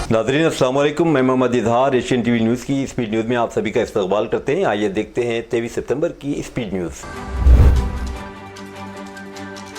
नाज़रीन अस्सलाम वालेकुम, मैं Mohammad Izhar Asian TV news की स्पीड न्यूज़ में आप सभी का इस्तकबाल करते हैं। आइए देखते हैं 23 सितंबर की स्पीड न्यूज़।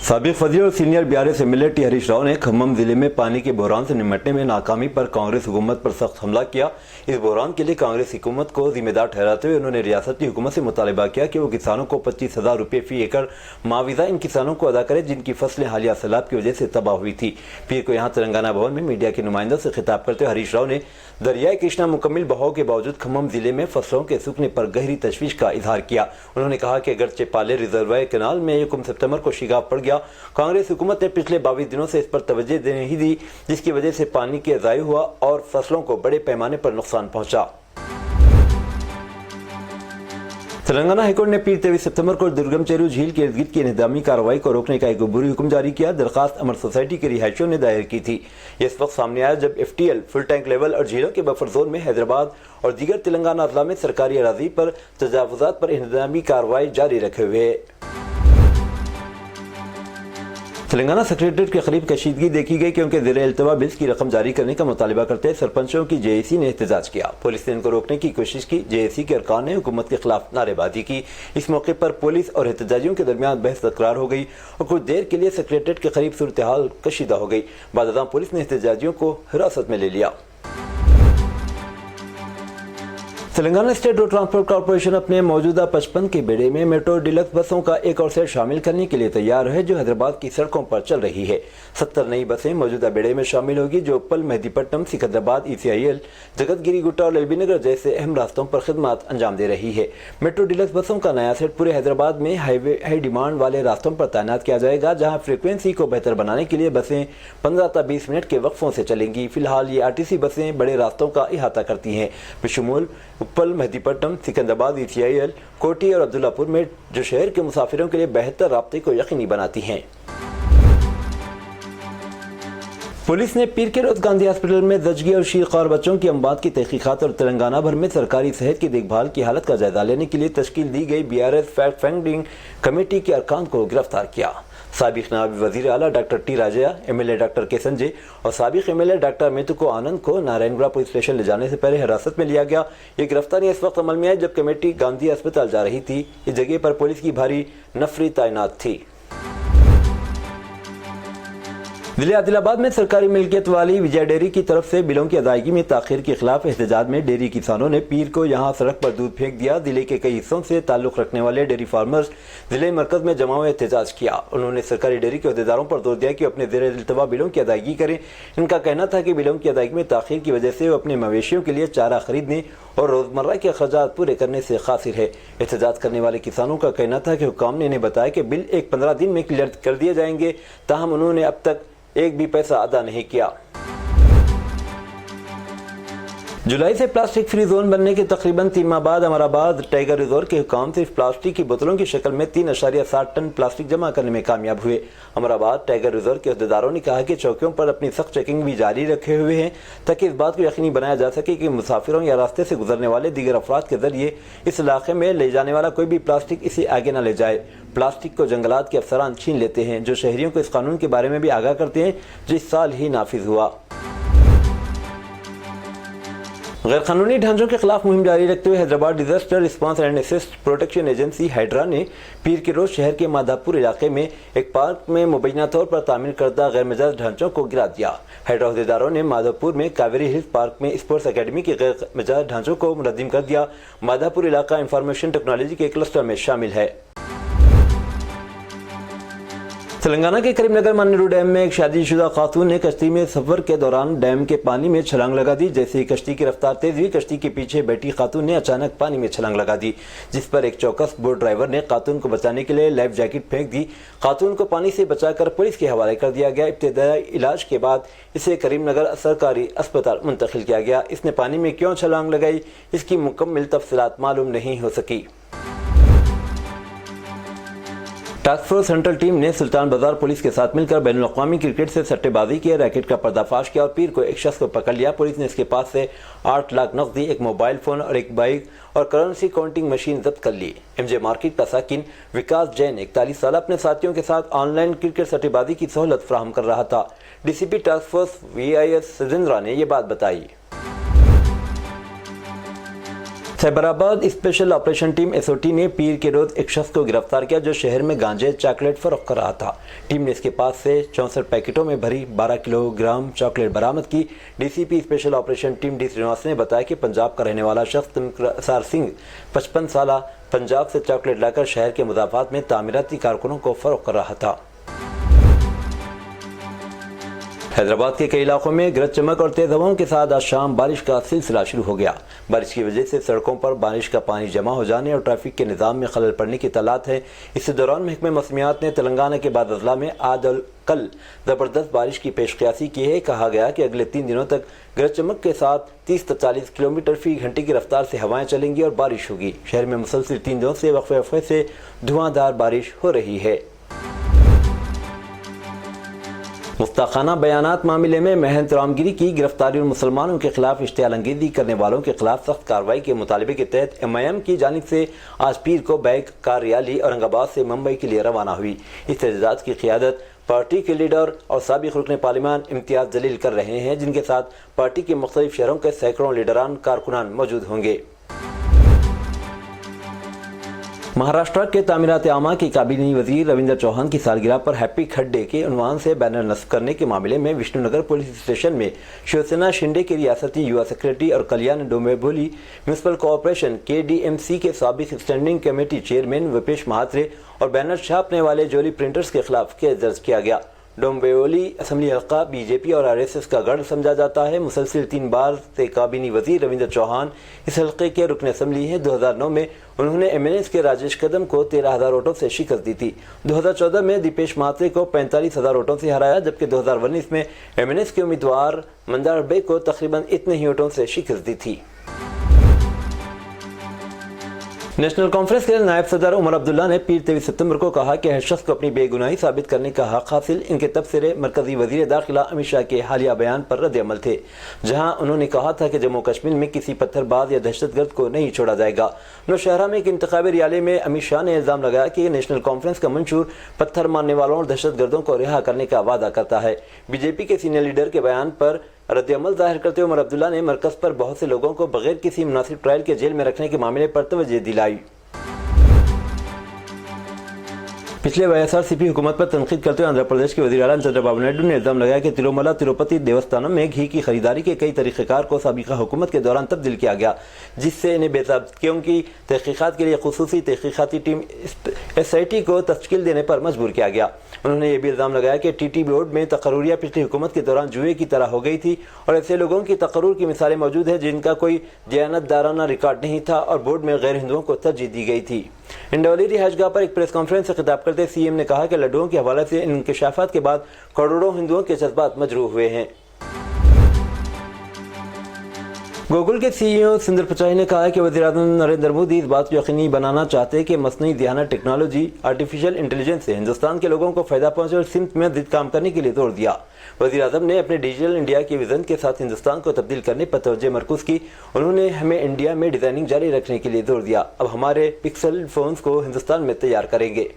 साबिक वज़ीर और senior BRS MLA T Harish Rao ने खम्मम जिले में पानी के बहरान से निपटने में नाकामी पर कांग्रेस हुकूमत पर सख्त हमला किया। इस बहरान के लिए कांग्रेस हुकूमत को जिम्मेदार ठहराते हुए उन्होंने रियासती हुकूमत से मुतालबा किया कि वो किसानों को 25,000 रुपये फी एकड़ मुआवजा इन किसानों को अदा करे जिनकी फसलें हालिया सैलाब की वजह से तबाह हुई थी। पीर को यहाँ तेलंगाना भवन में मीडिया के नुमाइंदों से खिताब करते हुए हरीश राव ने दरियाए कृष्णा मुकम्मल बहाव के बावजूद खम्मम जिले में फसलों के सूखने पर गहरी तशवीश का इजहार किया। उन्होंने कहा कि अगरचे पाले रिजर्वायर कैनाल में 1 सितंबर को शिगाफ पड़ गया, कांग्रेस हुकूमत ने पिछले 22 दिनों से इस पर तवज्जो नहीं दी, जिसकी वजह से पानी के ज़ाया हुआ और फसलों को बड़े पैमाने पर नुकसान पहुंचा। तेलंगाना हाईकोर्ट ने पीर 23 सितंबर को दुर्गम चेरू झील के इर्द गिर्द की इंतजामी कार्रवाई को रोकने का एक अबूरी हुक्म जारी किया। दरखास्त अमर सोसाइटी के रिहायशियों ने दायर की थी। ये इस वक्त सामने आया जब FTL फुल टैंक लेवल और झीलों के बफर जोन में हैदराबाद और दीगर तेलंगाना अजला में सरकारी अराजी पर तजावुजात पर इंतजामी कार्रवाई जारी रखे हुए है। तेलंगाना सेक्रेटरीट के करीब कशीदगी देखी गई क्योंकि ज़ेर इल्तवा बिल्स की रकम जारी करने का मुतालिबा करते सरपंचों की JAC ने एहतजाज किया। पुलिस ने इनको रोकने की कोशिश की। JAC के अरकान ने हुकूमत के खिलाफ नारेबाजी की। इस मौके पर पुलिस और एहतजाजियों के दरमियान बहस तकरार हो गई और कुछ देर के लिए सेक्रेटरीट के करीब सूरत हाल कशीदा हो गई। बाद पुलिस ने एहतजाजियों को हिरासत में ले लिया। Telangana state road transport corporation अपने मौजूदा 55 के बेड़े में मेट्रो डिलक्स बसों का एक और सेट शामिल करने के लिए तैयार है जो हैदराबाद की सड़कों पर चल रही है। 70 नई बसें मौजूदा बेड़े में शामिल होगी जो उप्पल, मेहदीपट्टनम, सिकंदराबाद, ECIL, जगतगिरी गुट्टा और LB नगर जैसे अहम रास्तों पर खिदमत अंजाम दे रही है। मेट्रो डिलक्स बसों का नया सेट पूरे हैदराबाद में हाई डिमांड वाले रास्तों पर तैनात किया जाएगा, जहाँ फ्रिक्वेंसी को बेहतर बनाने के लिए बसें 15 से 20 मिनट के वक्फों से चलेंगी। फिलहाल ये RTC बसें बड़े रास्तों का इहाता करती हैं, बशमूल उप्पल, मेहदीपट्टनम, सिकंदराबाद, ECIL, कोटी और अब्दुल्लापुर में, जो शहर के मुसाफिरों के लिए बेहतर राब्ते को यकीनी बनाती हैं। पुलिस ने पीर के रोज गांधी हॉस्पिटल में जचगी और शीरख्वार बच्चों की अमवात की तहकीकात और तेलंगाना भर में सरकारी सेहत की देखभाल की हालत का जायजा लेने के लिए तश्कील दी गई BRS फैक्ट फाइंडिंग कमेटी के अरकान को गिरफ्तार किया। साबिक नायब वज़ीर आला doctor T राजया, MLA doctor K Sanjay और साबिक MLA डॉक्टर मेतुको आनंद को नारायणगढ़ पुलिस स्टेशन ले जाने से पहले हिरासत में लिया गया। ये गिरफ्तारी इस वक्त अमल में आई जब कमेटी गांधी अस्पताल जा रही थी। इस जगह पर पुलिस की भारी नफरी तैनात थी। जिले आदिलाबाद में सरकारी मिल्कियत वाली विजय डेयरी की तरफ से बिलों की अदायगी में ताखीर के खिलाफ एहतजाज में डेयरी किसानों ने पीर को यहां सड़क पर दूध फेंक दिया। जिले के कई हिस्सों से ताल्लुक रखने वाले डेयरी फार्मर्स जिले मरकज में जमा हुए एहतजाज किया। उन्होंने सरकारी डेयरी के अहदेदारों पर जोर दिया कि अपने ज़ेर इल्तवा बिलों की अदायगी करें। इनका कहना था कि बिलों की अदायगी में ताखीर की वजह से वो अपने मवेशियों के लिए चारा खरीदने और रोजमर्रा के अखराजात पूरे करने से कासिर है। एहतजाज करने वाले किसानों का कहना था कि हुक्काम ने इन्हें बताया कि बिल 15 दिन में क्लियर कर दिए जाएंगे, ताहम उन्होंने अब तक एक भी पैसा अदा नहीं किया। जुलाई से प्लास्टिक फ्री जोन बनने के तकरीबन 3 माह बाद अमराबाद टाइगर रिजर्व के हुकाम सिर्फ प्लास्टिक की बोतलों की शक्ल में 3.7 टन प्लास्टिक जमा करने में कामयाब हुए। अमराबाद टाइगर रिजर्व के अहदेदारों ने कहा कि चौकियों पर अपनी सख्त चेकिंग भी जारी रखे हुए हैं ताकि इस बात को यकीनी बनाया जा सके कि मुसाफिरों या रास्ते से गुजरने वाले दीगर अफराद के जरिए इस इलाके में ले जाने वाला कोई भी प्लास्टिक इसे आगे न ले जाए। प्लास्टिक को जंगलात के अफसरान छीन लेते हैं, जो शहरियों को इस कानून के बारे में भी आगाह करते हैं जो इस साल ही नाफिज हुआ। गैर कानूनी ढांचों के खिलाफ मुहिम जारी रखते हुए Hyderabad disaster response and assist protection agency hydra ने पीर के रोज शहर के माधापुर इलाके में एक पार्क में मुबैना तौर पर तामीर करदा गैर मिजाज ढांचों को गिरा दिया। हाइड्रा अहदेदारों ने माधापुर में कावेरी हिल्स पार्क में स्पोर्ट्स अकेडमी के गैर मिजाज ढांचों को मुनज़्ज़म कर दिया। माधापुर इलाका इंफॉर्मेशन टेक्नोलॉजी के क्लस्टर में शामिल है। तेलंगाना के करीमनगर मानेरू डैम में एक शादीशुदा खातून ने कश्ती में सफर के दौरान डैम के पानी में छलांग लगा दी। जैसे ही कश्ती की रफ्तार तेज हुई, कश्ती के पीछे बैठी खातून ने अचानक पानी में छलांग लगा दी, जिस पर एक चौकस बोट ड्राइवर ने खातून को बचाने के लिए लाइफ जैकेट फेंक दी। खातून को पानी से बचाकर पुलिस के हवाले कर दिया गया। इब्तिदाई इलाज के बाद इसे करीमनगर सरकारी अस्पताल मुंतकिल किया गया। इसने पानी में क्यों छलांग लगाई, इसकी मुकम्मल तफसीलात मालूम नहीं हो सकी। टास्क फोर्स सेंट्रल टीम ने सुल्तान बाजार पुलिस के साथ मिलकर बैनुल अक़वामी क्रिकेट से सट्टेबाजी के रैकेट का पर्दाफाश किया और पीर को एक शख्स को पकड़ लिया। पुलिस ने इसके पास से 8 लाख नकदी, एक मोबाइल फोन और एक बाइक और करेंसी काउंटिंग मशीन जब्त कर ली। एमजे मार्केट का साकिन विकास जैन 41 साल अपने साथियों के साथ ऑनलाइन क्रिकेट सट्टेबाजी की सहूलत फराहम कर रहा था। डीसीपी टास्क फोर्स VIS सजिंद्रा ने ये बात बताई। Cyberabad special operation team SOT ने पीर के रोज एक शख्स को गिरफ्तार किया जो शहर में गांजे चॉकलेट फरोख्त कर रहा था। टीम ने इसके पास से 64 पैकेटों में भरी 12 किलोग्राम चॉकलेट बरामद की। DCP special operation team D Srinivas ने बताया कि पंजाब का रहने वाला शख्स तमसार सिंह 55 साल पंजाब से चॉकलेट लाकर शहर के मुजाफात में तामीराती कारकुनों को फरोख्त कर रहा था। हैदराबाद के कई इलाकों में गरज चमक और तेज हवाओं के साथ आज शाम बारिश का सिलसिला शुरू हो गया। बारिश की वजह से सड़कों पर बारिश का पानी जमा हो जाने और ट्रैफिक के निज़ाम में खलल पड़ने की इत्तलात है। इसी दौरान महकमे मौसमियात ने तेलंगाना के बाद अजला में आज और कल ज़बरदस्त बारिश की पेशकयासी की है। कहा गया कि अगले 3 दिनों तक गरज चमक के साथ 30 से 40 किलोमीटर फी घंटे की रफ्तार से हवाएं चलेंगी और बारिश होगी। शहर में मुसलसिल 3 दिनों से वक्फे से धुआंधार बारिश हो रही है। मुस्ताखाना बयानात मामले में महंत रामगिरी की गिरफ्तारी और मुसलमानों के खिलाफ इश्तियाल अंगेज़ी करने वालों के खिलाफ सख्त कार्रवाई के मुतालबे के तहत MIM की जानिब से आज पीर को बाइक कार रैली औरंगाबाद से मुंबई के लिए रवाना हुई। इस एहतजाज की क़ियादत पार्टी के लीडर और साबिक़ रुकन पार्लिमान इम्तियाज़ जलील कर रहे हैं, जिनके साथ पार्टी के मुख्तलिफ शहरों के सैकड़ों लीडरान कारकुनान मौजूद होंगे। महाराष्ट्र के तामीरात आमा के काबीनी वजीर रविंद्र चौहान की सालगिरह पर हैप्पी खड्डे के उन्वान से बैनर नस्ब करने के मामले में विष्णुनगर पुलिस स्टेशन में शिवसेना शिंदे के रियासती युवा सेक्रेटरी और Kalyan Dombivli municipal corporation KDMC के साबिक़ standing committee chairman Bipesh Mhatre और बैनर छापने वाले जोली प्रिंटर्स के खिलाफ केस दर्ज किया गया। डोंबिवली असम्बली हल्का BJP और RSS का गढ़ समझा जाता है। मुसलसिल 3 बार से काबीनी वजीर रविंद्र चौहान इस हल्के के रुकन असम्बली हैं। 2009 में उन्होंने MNS के राजेश कदम को 13,000 वोटों से शिकस्त दी थी। 2014 में दीपेश महात्रे को 45,000 वोटों से हराया, जबकि 2019 में MNS के उम्मीदवार मंदार बेग को तकरीबन इतने ही वोटों से शिकस्त दी थी। नेशनल कॉन्फ्रेंस के नायब सदर उमर अब्दुल्ला ने पीर 23 सितंबर को कहा कि हर शख्स को अपनी बेगुनाही साबित करने का हक हासिल। इनके तबसरे मरकजी वजीर दाखिला अमित शाह के हालिया बयान पर रद्द अमल थे, जहां उन्होंने कहा था कि जम्मू कश्मीर में किसी पत्थरबाज या दहशतगर्द को नहीं छोड़ा जाएगा। नौशहरा में एक इंतखाबी रैली में अमित शाह ने इल्जाम लगाया कि नेशनल कॉन्फ्रेंस का मंशूर पत्थर मारने वालों और दहशतगर्दों को रिहा करने का वादा करता है। BJP के सीनियर लीडर के बयान पर रद्द-ए-अमल जाहिर करते हुए उमर अब्दुल्ला ने मरकज पर बहुत से लोगों को बगैर किसी मुनासिब ट्रायल के जेल में रखने के मामले पर तवज्जो दिलाई। पिछले YSRCP हुकूमत पर तनकीद करते हुए आंध्र प्रदेश के वज़ीर आला चंद्रबाबू नायडू ने इल्जाम लगाया कि तिरुमला तिरुपति देवस्थानम में घी की खरीदारी के कई तरीक़ेकार को साबिक़ा हुकूमत के दौरान तब्दील किया गया, जिससे इन्हें बेज़ाब्तियों की तहक़ीक़ात के लिए ख़ुसूसी तहक़ीक़ाती टीम SIT को तश्कील देने पर मजबूर किया गया। उन्होंने ये भी इल्ज़ाम लगाया कि TT बोर्ड में तकर्रुरिया पिछली हुकूमत के दौरान जुए की तरह हो गई थी और ऐसे लोगों की तकर्रुर की मिसालें मौजूद है जिनका कोई दयानतदाराना रिकॉर्ड नहीं था और बोर्ड में गैर हिंदुओं को तरजीह दी गई थी। इंडौली रिहाइशगाह पर एक प्रेस कॉन्फ्रेंस से खिताब करते CM ने कहा कि लड्डुओं के हवाले से इन इंकशाफात के बाद करोड़ों हिंदुओं के जज्बात मजरूह हुए हैं। गूगल के CEO सुंदर पिचाई ने कहा है कि वज़ीर-ए-आज़म नरेंद्र मोदी इस बात को यकीनी बनाना चाहते हैं कि मसनूई ज़हानत टेक्नोलॉजी आर्टिफिशियल इंटेलिजेंस से हिंदुस्तान के लोगों को फ़ायदा पहुंचे और सिमत में मज़ीद काम करने के लिए जोर दिया। वज़ीर-ए-आज़म ने अपने डिजिटल इंडिया के विज़न के साथ हिंदुस्तान को तब्दील करने पर तवज्जो मरकूज़ की। उन्होंने हमें इंडिया में डिज़ाइनिंग जारी रखने के लिए जोर दिया। अब हमारे पिक्सल फ़ोन्स को हिंदुस्तान में तैयार करेंगे।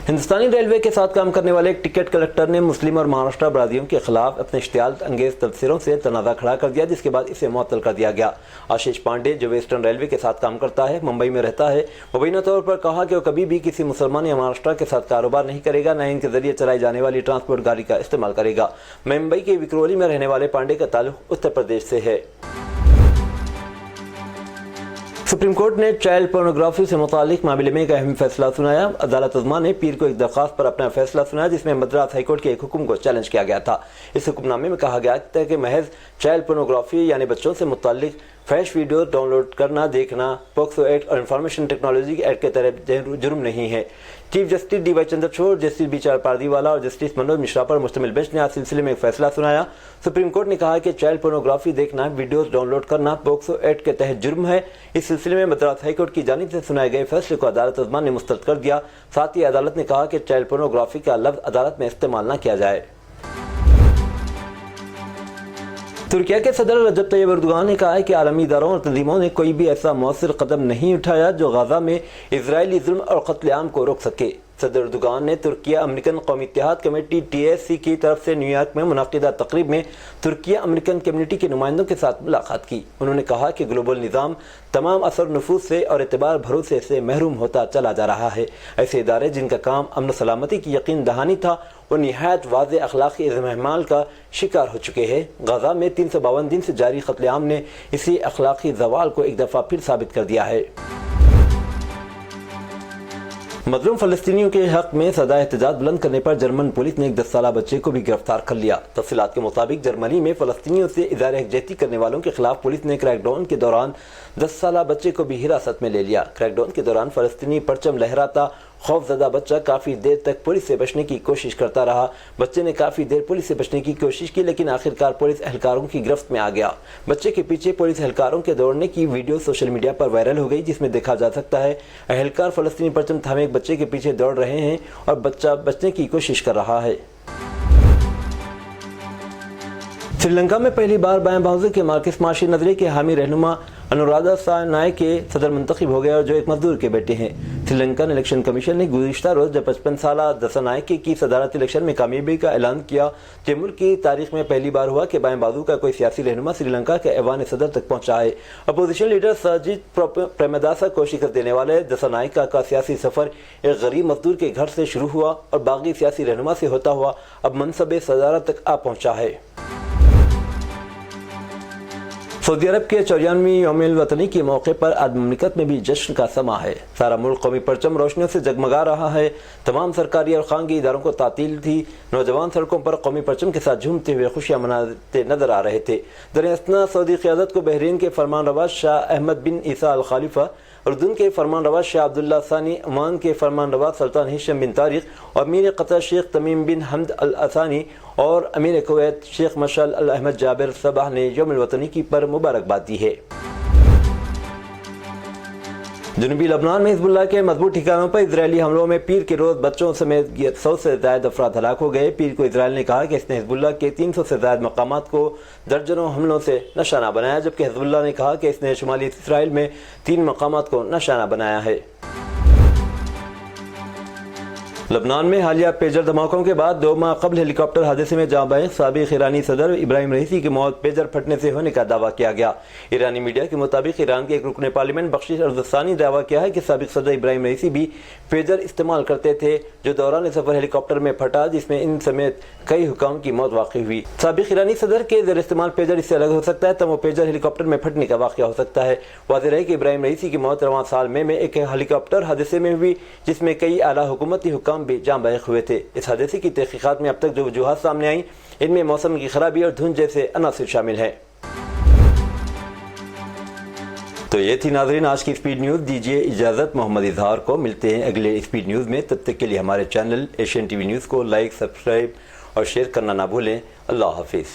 हिंदुस्तानी रेलवे के साथ काम करने वाले एक टिकट कलेक्टर ने मुस्लिम और महाराष्ट्र अपराधियों के खिलाफ अपने इश्तियाल अंगेज तबसरों से तनाज़ा खड़ा कर दिया, जिसके बाद इसे मुअत्तल कर दिया गया। आशीष पांडे, जो वेस्टर्न रेलवे के साथ काम करता है, मुंबई में रहता है, मुबैना तौर पर कहा कि वो कभी भी किसी मुसलमान या महाराष्ट्र के साथ कारोबार नहीं करेगा, न इनके जरिए चलाई जाने वाली ट्रांसपोर्ट गाड़ी का इस्तेमाल करेगा। मुंबई के विक्रोली में रहने वाले पांडे का ताल्लुक उत्तर प्रदेश से है। सुप्रीम कोर्ट ने चाइल्ड पोर्नोग्राफी से मुतालिक मामले में एक अहम फैसला सुनाया। अदालत उज़्मा ने पीर को एक दरख्वास्त पर अपना फैसला सुनाया, जिसमें मद्रास हाईकोर्ट के एक हुक्म को चैलेंज किया गया था। इस हुक्मनामे में कहा गया था कि महज चाइल्ड पोर्नोग्राफी यानी बच्चों से मुतालिक फैश वीडियो डाउनलोड करना, देखना पोक्सो एक्ट और इंफॉर्मेशन टेक्नोलॉजी एक्ट के तहत जुर्म नहीं है। Chief justice D Y Chandrachud, justice B چار پاردیوالا اور جسٹس منوج مشرا پر مشتمل بینچ نے آج سلسلے میں ایک فیصلہ سنایا۔ سپریم کورٹ نے کہا کہ چائلڈ پورنوگرافی دیکھنا، ویڈیوز ڈاؤن لوڈ کرنا پوکسو ایکٹ کے تحت جرم ہے۔ اس سلسلے میں مدراس ہائی کورٹ کی جانب سے سنائے گئے فیصلے کو عدالت عظمیٰ نے مسترد کر دیا۔ ساتھ ہی عدالت نے کہا کہ چائلڈ پورنوگرافی کا لفظ عدالت میں استعمال نہ کیا جائے۔ ترکیہ کے صدر رجب طیب اردوغان نے کہا ہے کہ عالمی اداروں اور تنظیموں نے کوئی بھی ایسا مؤثر قدم نہیں اٹھایا جو غزہ میں اسرائیلی ظلم اور قتل عام کو روک سکے۔ صدر اردوغان نے ترکیہ امریکن قومی اتحاد کمیٹی TAC کی طرف سے نیو یارک میں منعقدہ تقریب میں ترکیہ امریکن کمیونٹی کے نمائندوں کے ساتھ ملاقات کی۔ انہوں نے کہا کہ گلوبل نظام تمام اثر نفوذ سے اور اعتبار بھروسے سے محروم ہوتا چلا جا رہا ہے۔ ایسے ادارے جن کا کام امن و سلامتی کی یقین دہانی تھا وہ نہایت واضح اخلاقی اہمال کا شکار ہو چکے ہیں۔ غزہ میں 352 دن سے جاری قتل عام نے اسی اخلاقی زوال کو ایک دفعہ پھر ثابت کر دیا ہے۔ مظلوم فلسطینیوں کے حق میں صدا احتجاج بلند کرنے پر جرمن پولیس نے ایک 10 سالہ بچے کو بھی گرفتار کر لیا۔ تفصیلات کے مطابق جرمنی میں فلسطینیوں سے اظہار یکجہتی کرنے والوں کے خلاف پولیس نے کریک ڈاؤن کے دوران 10 سالہ بچے کو بھی حراست میں لے لیا۔ کریک ڈاؤن کے دوران فلسطینی پرچم لہراتا خوف زدہ بچہ کافی دیر تک پولیس سے بچنے کی کوشش کرتا رہا۔ بچے نے کافی دیر پولیس سے بچنے کی کوشش کی لیکن آخرکار پولیس اہلکاروں کی گرفت میں آ گیا۔ بچے کے پیچھے پولیس اہلکاروں کے دوڑنے کی ویڈیو سوشل میڈیا پر وائرل ہو گئی جس میں دیکھا جا سکتا ہے اہلکار فلسطینی پرچم تھامے ایک بچے کے پیچھے دوڑ رہے ہیں اور بچہ بچنے کی کوشش کر رہا ہے۔ سری لنکا میں پہلی بار بائیں بازو کے مارکسسٹ معاشی نظریے کے حامی رہنما انورادھا سانائے کے صدر منتخب ہو گئے اور جو ایک مزدور کے بیٹے ہیں۔ سری لنکن الیکشن کمیشن نے گزشتہ روز جب 55 سالہ دسانائے کی صدارتی الیکشن میں کامیابی کا اعلان کیا کہ ملک کی تاریخ میں پہلی بار ہوا کہ بائیں بازو کا کوئی سیاسی رہنما سری لنکا کے ایوان صدر تک پہنچا ہے۔ اپوزیشن لیڈر ساجد پریمداسا کو شکست دینے والے دسانائے کا سیاسی سفر ایک غریب مزدور کے گھر سے شروع ہوا اور باغی سیاسی رہنما سے ہوتا ہوا اب منصب صدارت تک آ پہنچا ہے۔ سعودی عرب کے 94ویں یوم الوطنی کے موقع پر آج مملکت میں بھی جشن کا سماں ہے۔ سارا ملک قومی پرچم روشنیوں سے جگمگا رہا ہے۔ تمام سرکاری اور خانگی اداروں کو تعطیل تھی۔ نوجوان سڑکوں پر قومی پرچم کے ساتھ جھومتے ہوئے خوشیاں مناتے نظر آ رہے تھے۔ در اثنا سعودی قیادت کو بحرین کے فرمان روا شاہ احمد بن عیسیٰ الخلیفہ، اردن کے فرمان روا شاہ عبداللہ ثانی، عمان کے فرمان روا سلطان ہشام بن طارق اور امیر قطر شیخ تمیم بن حمد الثانی اور امیر کویت شیخ مشعل احمد جابر صباح نے یوم الوطنی کی پر مبارکباد دی ہے۔ جنوبی لبنان میں حزب اللہ کے مضبوط ٹھکانوں پر اسرائیلی حملوں میں پیر کے روز بچوں سمیت 100 سے زائد افراد ہلاک ہو گئے۔ پیر کو اسرائیل نے کہا کہ اس نے حزب اللہ کے 300 سے زائد مقامات کو درجنوں حملوں سے نشانہ بنایا، جبکہ حزب اللہ نے کہا کہ اس نے شمالی اسرائیل میں 3 مقامات کو نشانہ بنایا ہے۔ لبنان میں حالیہ پیجر دھماکوں کے بعد 2 ماہ قبل ہیلی کاپٹر حادثے میں جاں بحق سابق ایرانی صدر ابراہیم رئیسی کی موت پیجر پھٹنے سے ہونے کا دعویٰ کیا گیا۔ ایرانی میڈیا کے مطابق ایران کے ایک رکن پارلیمنٹ بخشش ارزستانی دعویٰ کیا ہے کہ سابق صدر ابراہیم رئیسی بھی پیجر استعمال کرتے تھے جو دوران سفر ہیلی کاپٹر میں پھٹا، جس میں ان سمیت کئی حکام کی موت واقع ہوئی۔ سابق ایرانی صدر کے زیر استعمال پیجر اس سے الگ ہو سکتا ہے تب وہ پیجر ہیلی کاپٹر میں پھٹنے کا واقعہ ہو سکتا ہے۔ واضح رہے کہ ابراہیم رئیسی کی موت رواں سال مئی میں ایک ہیلی کاپٹر حادثے میں ہوئی جس میں کئی اعلیٰ حکومتی حکام بھی جاں بحق ہوئے تھے۔ اس حادثے کی تحقیقات میں اب تک جو وجوہات سامنے آئیں ان میں موسم کی خرابی اور دھند جیسے عناصر شامل ہیں۔ تو یہ تھی ناظرین آج کی اسپیڈ نیوز۔ دیجیے اجازت، محمد اظہار کو ملتے ہیں اگلے اسپیڈ نیوز میں۔ تب تک کے لیے ہمارے channel Asian T V news کو لائک، سبسکرائب اور شیئر کرنا نہ بھولیں۔ اللہ حافظ۔